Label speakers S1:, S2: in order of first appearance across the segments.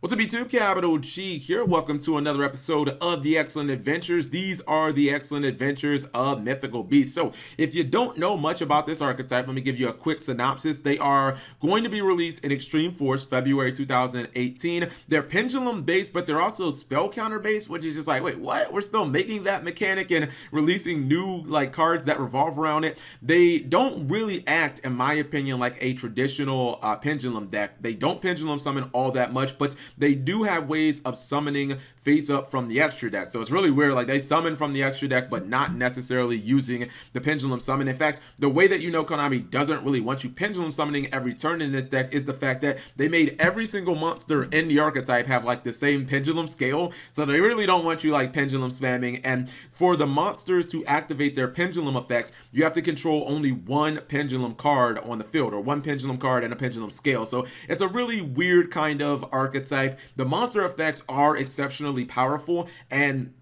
S1: What's up, YouTube? Capital G here. Welcome to another episode of The Excellent Adventures. These are the excellent adventures of Mythical Beasts. So, if you don't know much about this archetype, let me give you a quick synopsis. They are going to be released in Extreme Force February 2018. They're pendulum based, but they're also spell counter based, which is just like, wait, what? We're still making that mechanic and releasing new cards that revolve around it. They don't really act, in my opinion, like a traditional pendulum deck. They don't pendulum summon all that much, but they do have ways of summoning face up from the extra deck. So it's really weird. Like, they summon from the extra deck, but not necessarily using the pendulum summon. In fact, the way that Konami doesn't really want you pendulum summoning every turn in this deck is the fact that they made every single monster in the archetype have the same pendulum scale. So they really don't want you pendulum spamming. And for the monsters to activate their pendulum effects, you have to control only one pendulum card on the field, or one pendulum card and a pendulum scale. So it's a really weird kind of archetype. The monster effects are exceptionally powerful, and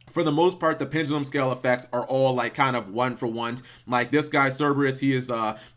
S1: for the most part, the pendulum scale effects are all kind of one for ones. Like this guy Cerberus, he is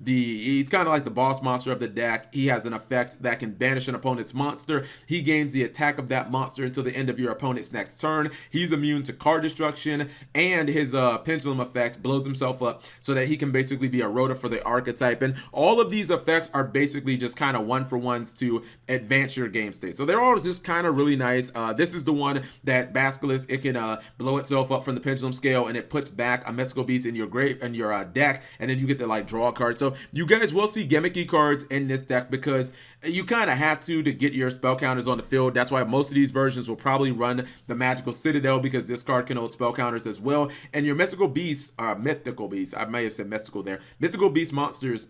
S1: he's kind of like the boss monster of the deck. He has an effect that can banish an opponent's monster. He gains the attack of that monster until the end of your opponent's next turn. He's immune to card destruction, and his pendulum effect blows himself up so that he can basically be a rota for the archetype. And all of these effects are basically just kind of one for ones to advance your game state. So they're all just kind of really nice. This is the one that Basilisk, it can blow itself up from the pendulum scale, and it puts back a mythical beast in your deck, and then you get to draw a card. So you guys will see gimmicky cards in this deck because you kind of have to get your spell counters on the field. That's why most of these versions will probably run the Magical Citadel, because this card can hold spell counters as well. And your mythical beasts, I may have said mystical there, mythical beast monsters,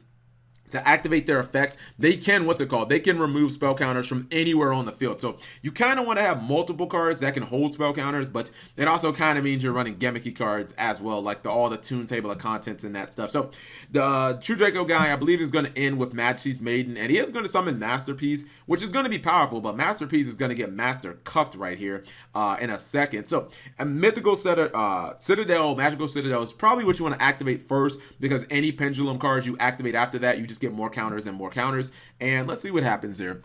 S1: to activate their effects, they can, they can remove spell counters from anywhere on the field. So you kind of want to have multiple cards that can hold spell counters, but it also kind of means you're running gimmicky cards as well, like all the tune table of contents and that stuff. So the True Draco guy, I believe, is going to end with Majesty's Maiden, and he is going to summon Masterpiece, which is going to be powerful, but Masterpiece is going to get Master Cucked right here in a second. So a Mythical Citadel, Magical Citadel is probably what you want to activate first, because any pendulum cards you activate after that, you just get more counters and more counters. And let's see what happens here.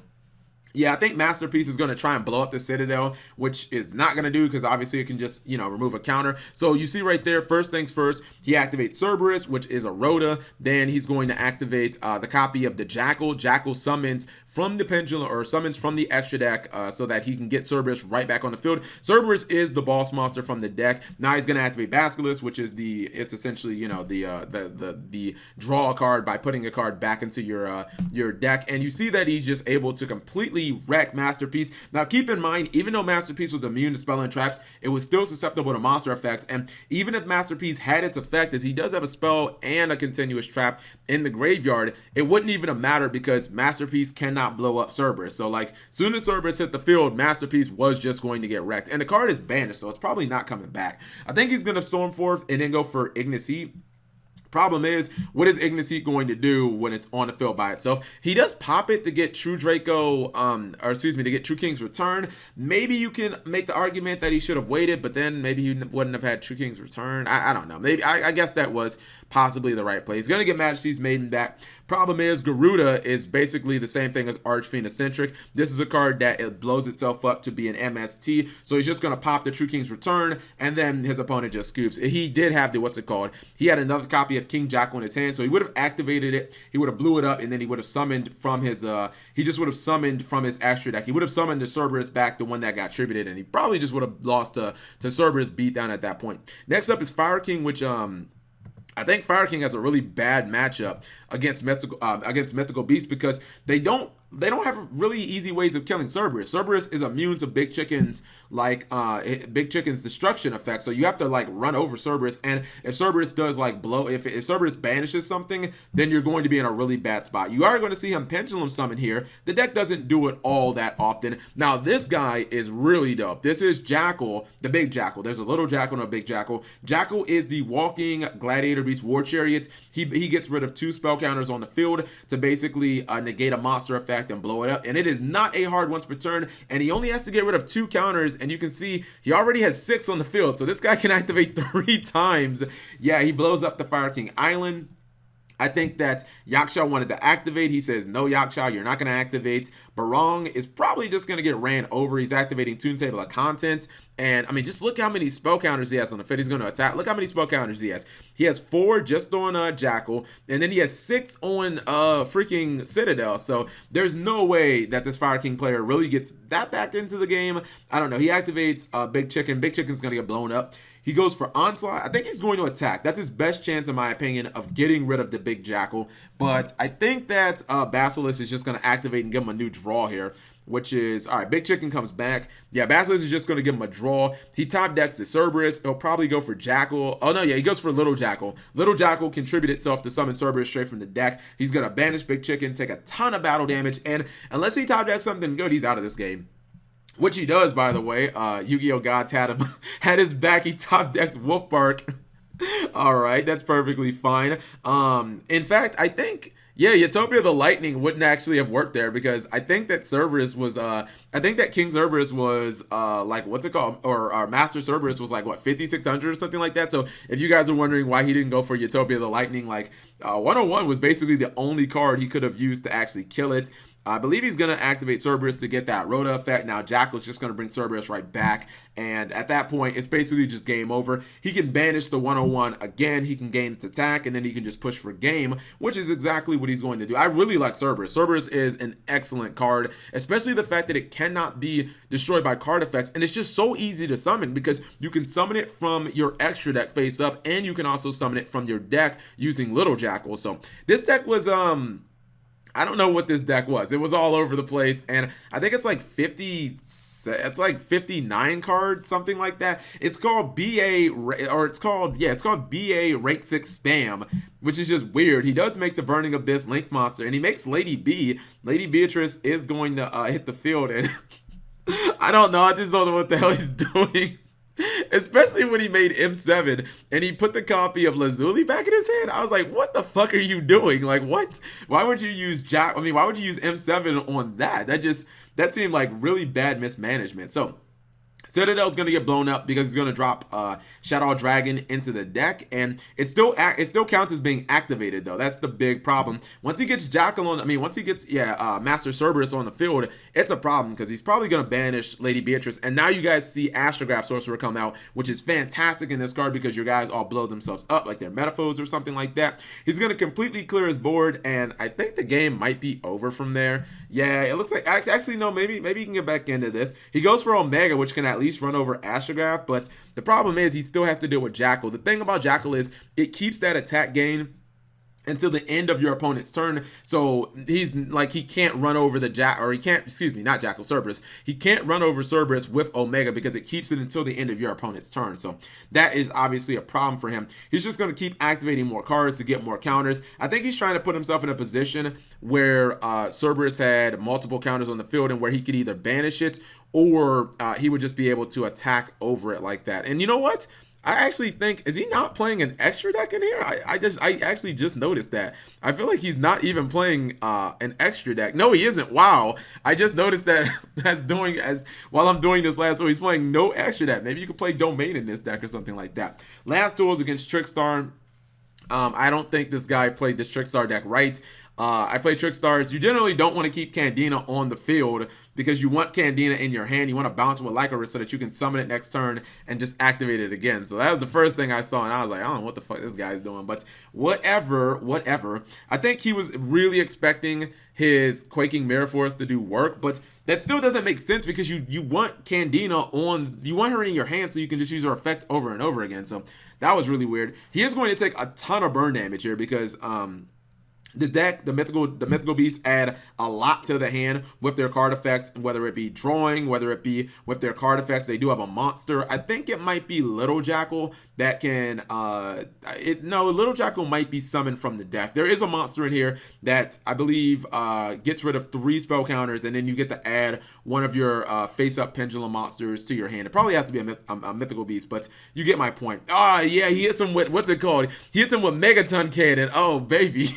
S1: Yeah, I think Masterpiece is going to try and blow up the Citadel, which is not going to do, because obviously it can just, remove a counter. So you see right there, first things first, he activates Cerberus, which is a Rhoda. Then he's going to activate the copy of the Jackal. Jackal summons from the pendulum, or summons from the extra deck, so that he can get Cerberus right back on the field. Cerberus is the boss monster from the deck. Now he's going to activate Basilisk, which is it's essentially, the draw a card by putting a card back into your deck. And you see that he's just able to completely wreck Masterpiece. Now keep in mind, even though Masterpiece was immune to spell and traps, it was still susceptible to monster effects. And even if Masterpiece had its effect, as he does have a spell and a continuous trap in the graveyard, it wouldn't even have mattered, because Masterpiece cannot blow up Cerberus. So soon as Cerberus hit the field, Masterpiece was just going to get wrecked, and the card is banished, so it's probably not coming back. I think he's going to Storm Forth and then go for Ignis Heat. Problem is, what is Ignis Heat going to do when it's on the field by itself? He does pop it to get True Draco, to get True King's Return. Maybe you can make the argument that he should have waited, but then maybe he wouldn't have had True King's Return. I don't know. Maybe I guess that was possibly the right play. He's going to get Majesty's Maiden back. Problem is, Garuda is basically the same thing as Archfiend Eccentric. This is a card that it blows itself up to be an MST, so he's just going to pop the True King's Return, and then his opponent just scoops. He did have the, he had another copy of King Jackal in his hand, so he would have activated it, he would have blew it up, and then he would have summoned from his from his extra deck. He would have summoned the Cerberus back, the one that got tributed, and he probably just would have lost to Cerberus beatdown at that point. Next up is Fire King, which I think Fire King has a really bad matchup against Mythical Beasts, because they don't have really easy ways of killing Cerberus. Cerberus is immune to Big Chicken's Big Chicken's destruction effect, so you have to run over Cerberus. And if Cerberus does if Cerberus banishes something, then you're going to be in a really bad spot. You are going to see him pendulum summon here. The deck doesn't do it all that often. Now this guy is really dope. This is Jackal, the big Jackal. There's a little Jackal and a big Jackal. Jackal is the walking Gladiator Beast War Chariot. He gets rid of 2 spell counters on the field to basically negate a monster effect and blow it up, and it is not a hard once per turn, and he only has to get rid of 2 counters, and you can see he already has 6 on the field, so this guy can activate 3 times. Yeah, he blows up the Fire King Island. I think that Yaksha wanted to activate. He says, no, Yaksha, you're not going to activate. Barong is probably just going to get ran over. He's activating Toon Table of Contents. And, I mean, just look how many spell counters he has on the fit. He's going to attack. Look how many spell counters he has. He has 4 just on Jackal. And then he has 6 on freaking Citadel. So there's no way that this Fire King player really gets that back into the game. I don't know. He activates Big Chicken. Big Chicken's going to get blown up. He goes for Onslaught. I think he's going to attack. That's his best chance, in my opinion, of getting rid of the big Jackal. But I think that Basilisk is just going to activate and give him a new draw here, which is, all right, Big Chicken comes back. Yeah, Basilisk is just going to give him a draw. He top decks to Cerberus. He'll probably go for Jackal. Oh, no, yeah, he goes for Little Jackal. Little Jackal contribute itself to summon Cerberus straight from the deck. He's going to banish Big Chicken, take a ton of battle damage, and unless he top decks something good, he's out of this game. Which he does, by the way. Yu-Gi-Oh! Gods had him had his back. He top decks Wolf Bark. All right, that's perfectly fine. In fact, I think, yeah, Utopia the Lightning wouldn't actually have worked there, because I think that Cerberus was, I think that King Cerberus was, like, what's it called? Or Master Cerberus was like, what, 5,600 or something like that? So if you guys are wondering why he didn't go for Utopia the Lightning, like, 101 was basically the only card he could have used to actually kill it. I believe he's going to activate Cerberus to get that Rhoda effect. Now, Jackal's just going to bring Cerberus right back. And at that point, it's basically just game over. He can banish the 101 again. He can gain its attack, and then he can just push for game, which is exactly what he's going to do. I really like Cerberus. Cerberus is an excellent card, especially the fact that it cannot be destroyed by card effects. And it's just so easy to summon, because you can summon it from your extra deck face up, and you can also summon it from your deck using Little Jackal. So this deck was, I don't know what this deck was. It was all over the place, and I think it's like 50, it's like 59 cards, something like that. It's called BA, or it's called BA Rank 6 Spam, which is just weird. He does make the Burning Abyss Link Monster, and he makes Lady B. Lady Beatrice is going to hit the field, and I don't know. I just don't know what the hell he's doing. Especially when he made M7 and he put the copy of Lazuli back in his hand. I was like, what the fuck are you doing? Like, what? Why would you use why would you use M7 on that? That seemed like really bad mismanagement. So Citadel's going to get blown up because he's going to drop Shadow Dragon into the deck, and it still counts as being activated, though. That's the big problem. Once he gets Jackal on, once he gets Master Cerberus on the field, it's a problem, because he's probably going to banish Lady Beatrice. And now you guys see Astrograph Sorcerer come out, which is fantastic in this card, because your guys all blow themselves up like they're Metaphors or something like that. He's going to completely clear his board, and I think the game might be over from there. Yeah, it looks like, actually no, maybe he can get back into this. He goes for Omega, which can at least run over Astrograph, but the problem is he still has to deal with Jackal. The thing about Jackal is it keeps that attack gain until the end of your opponent's turn. So he's like, he can't run over the Cerberus. He can't run over Cerberus with Omega, because it keeps it until the end of your opponent's turn. So that is obviously a problem for him. He's just going to keep activating more cards to get more counters. I think he's trying to put himself in a position where Cerberus had multiple counters on the field, and where he could either banish it, or he would just be able to attack over it like that. And you know what? I actually think, is he not playing an extra deck in here? I actually just noticed that. I feel like he's not even playing an extra deck. No, he isn't. Wow. I just noticed that while I'm doing this last duel, he's playing no extra deck. Maybe you could play Domain in this deck or something like that. Last duel is against Trickstar. I don't think this guy played this Trickstar deck right. I play Trickstars. You generally don't want to keep Candina on the field, because you want Candina in your hand. You want to bounce with Lycoris so that you can summon it next turn and just activate it again. So that was the first thing I saw, and I was like, I don't know what the fuck this guy's doing, but whatever. I think he was really expecting his Quaking Mirror Force to do work, but that still doesn't make sense, because you want Candina you want her in your hand so you can just use her effect over and over again. So that was really weird. He is going to take a ton of burn damage here, because the deck, the mythical beasts add a lot to the hand with their card effects, whether it be drawing, whether it be with their card effects. They do have a monster. I think it might be Little Jackal that can, Little Jackal might be summoned from the deck. There is a monster in here that I believe gets rid of 3 spell counters, and then you get to add one of your face-up Pendulum monsters to your hand. It probably has to be a mythical beast, but you get my point. Yeah, he hits him with, what's it called? He hits him with Megaton Cannon. Oh, baby.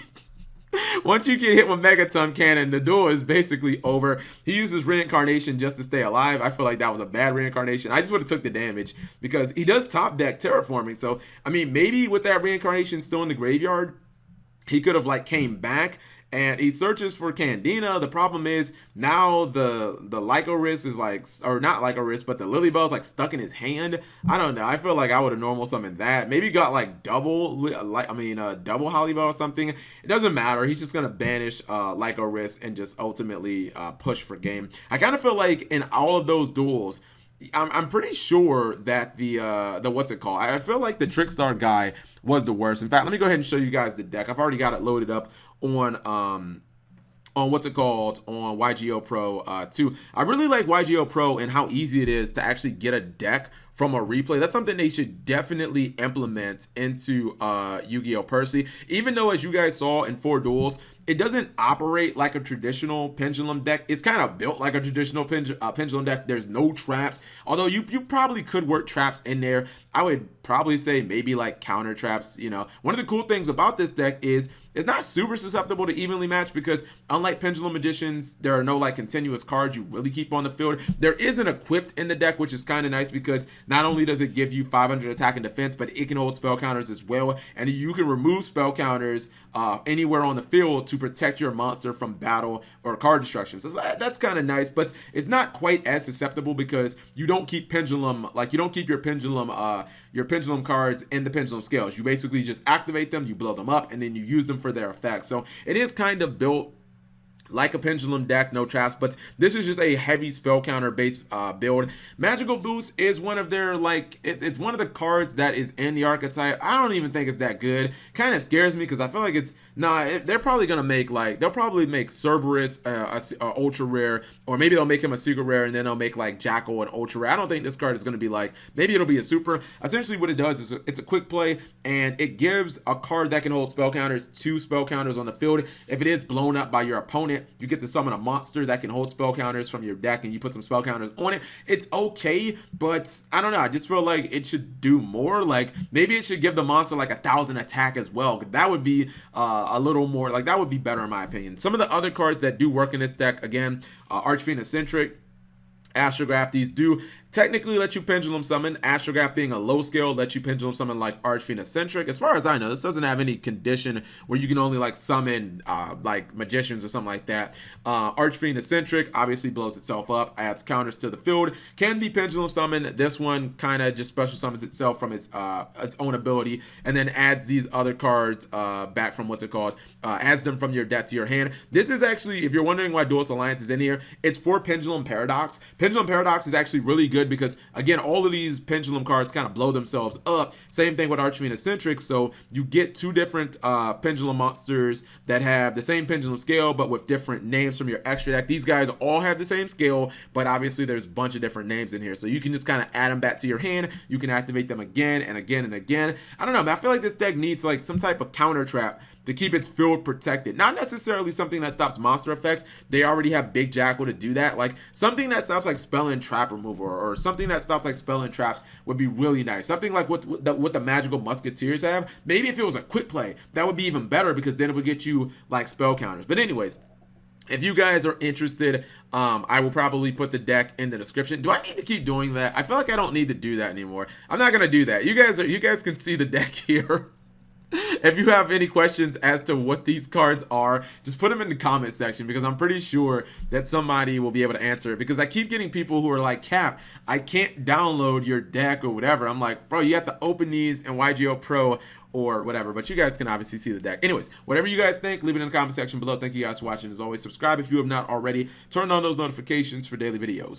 S1: Once you get hit with Megaton Cannon, the duel is basically over. He uses Reincarnation just to stay alive. I feel like that was a bad Reincarnation. I just would have took the damage, because he does top deck Terraforming. So, maybe with that Reincarnation still in the graveyard, he could have like came back and he searches for Candina. The problem is now the Lycoris is like, or not Lycoris, but the Lilybell is like stuck in his hand. I don't know. I feel like I would have normal summoned that. Maybe got like double, double Holybell or something. It doesn't matter. He's just gonna banish Lycoris and just ultimately push for game. I kind of feel like in all of those duels, I'm pretty sure that the what's it called? I feel like the Trickstar guy was the worst. In fact, let me go ahead and show you guys the deck. I've already got it loaded up on what's it called, on YGO Pro 2. I really like YGO Pro and how easy it is to actually get a deck from a replay. That's something they should definitely implement into Yu-Gi-Oh! Percy. Even though, as you guys saw in 4 duels, it doesn't operate like a traditional Pendulum deck. It's kind of built like a traditional Pendulum deck. There's no traps, although you probably could work traps in there. I would probably say maybe like counter traps. You know, one of the cool things about this deck is it's not super susceptible to evenly match, because unlike Pendulum Editions, there are no like continuous cards you really keep on the field. There is an equipped in the deck, which is kind of nice because not only does it give you 500 attack and defense, but it can hold spell counters as well, and you can remove spell counters anywhere on the field to protect your monster from battle or card destruction. So that's kind of nice, but it's not quite as susceptible because you don't keep Pendulum, like you don't keep your Pendulum cards in the Pendulum scales. You basically just activate them, you blow them up, and then you use them for their effects. So it is kind of built like a Pendulum deck, no traps, but this is just a heavy spell counter based build. Magical Boost is one of their, like, it's one of the cards that is in the archetype. I don't even think it's that good. Kind of scares me because I feel like it's, they're probably gonna make, like, they'll probably make Cerberus a ultra rare, or maybe they'll make him a secret rare, and then they'll make like Jackal an ultra rare. I don't think this card is gonna be like, maybe it'll be a super. Essentially what it does is it's a quick play, and it gives a card that can hold spell counters 2 spell counters on the field. If it is blown up by your opponent, you get to summon a monster that can hold spell counters from your deck, and you put some spell counters on it. It's okay, but I don't know. I just feel like it should do more. Like maybe it should give the monster like 1,000 attack as well. That would be a little more, like that would be better in my opinion. Some of the other cards that do work in this deck, again, Archfiend Eccentric, Astrograph, these do technically let you Pendulum summon. Astrograph being a low scale lets you Pendulum summon like Archfiend Eccentric. As far as I know, this doesn't have any condition where you can only like summon like magicians or something like that. Archfiend Eccentric obviously blows itself up, adds counters to the field, can be Pendulum summoned. This one kind of just special summons itself from its own ability, and then adds these other cards back from what's it called, adds them from your deck to your hand. This is actually, if you're wondering why Duelist Alliance is in here, it's for Pendulum Paradox. Pendulum Paradox is actually really good because, again, all of these Pendulum cards kind of blow themselves up. Same thing with Archfiend Eccentric, so you get 2 different Pendulum monsters that have the same Pendulum scale, but with different names from your extra deck. These guys all have the same scale, but obviously there's a bunch of different names in here, so you can just kind of add them back to your hand. You can activate them again and again and again. I don't know, man, I feel like this deck needs like some type of counter trap to keep its field protected. Not necessarily something that stops monster effects. They already have Big Jackal to do that. Like something that stops like spell and trap removal, or something that stops like spell and traps would be really nice. Something like what the Magical Musketeers have. Maybe if it was a quick play, that would be even better, because then it would get you like spell counters. But anyways, if you guys are interested, I will probably put the deck in the description. Do I need to keep doing that? I feel like I don't need to do that anymore. I'm not gonna do that. You guys can see the deck here. If you have any questions as to what these cards are, just put them in the comment section, because I'm pretty sure that somebody will be able to answer it, because I keep getting people who are like, Cap, I can't download your deck or whatever. I'm like, bro, you have to open these in YGO Pro or whatever, but you guys can obviously see the deck. Anyways, whatever you guys think, leave it in the comment section below. Thank you guys for watching. As always, subscribe if you have not already. Turn on those notifications for daily videos.